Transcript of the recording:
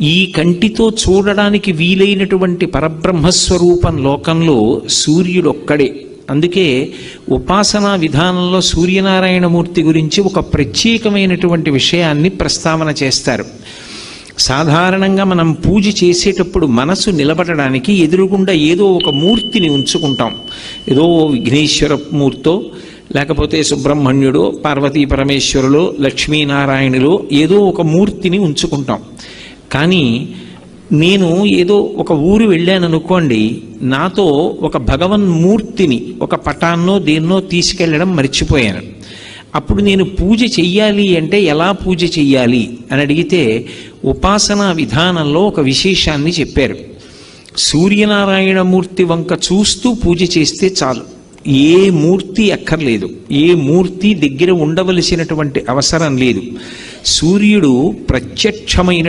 ఈ కంటితో చూడడానికి వీలైనటువంటి పరబ్రహ్మస్వరూపం లోకంలో సూర్యుడొక్కడే. అందుకే ఉపాసనా విధానంలో సూర్యనారాయణమూర్తి గురించి ఒక ప్రత్యేకమైనటువంటి విషయాన్ని ప్రస్తావన చేస్తారు. సాధారణంగా మనం పూజ చేసేటప్పుడు మనసు నిలబడడానికి ఎదురుగుండా ఏదో ఒక మూర్తిని ఉంచుకుంటాం. ఏదో విఘ్నేశ్వర మూర్తో, లేకపోతే సుబ్రహ్మణ్యుడో, పార్వతీ పరమేశ్వరులో, లక్ష్మీనారాయణులో ఏదో ఒక మూర్తిని ఉంచుకుంటాం. కానీ నేను ఏదో ఒక ఊరు వెళ్ళాననుకోండి, నాతో ఒక భగవన్మూర్తిని, ఒక పటాన్నో దేన్నో తీసుకెళ్ళడం మర్చిపోయాను. అప్పుడు నేను పూజ చెయ్యాలి అంటే ఎలా పూజ చెయ్యాలి అని అడిగితే ఉపాసనా విధానంలో ఒక విశేషాన్ని చెప్పారు. సూర్యనారాయణమూర్తి వంక చూస్తూ పూజ చేస్తే చాలు, ఏ మూర్తి అక్కర్లేదు, ఏ మూర్తి దగ్గర ఉండవలసినటువంటి అవసరం లేదు. సూర్యుడు ప్రత్యక్షమైన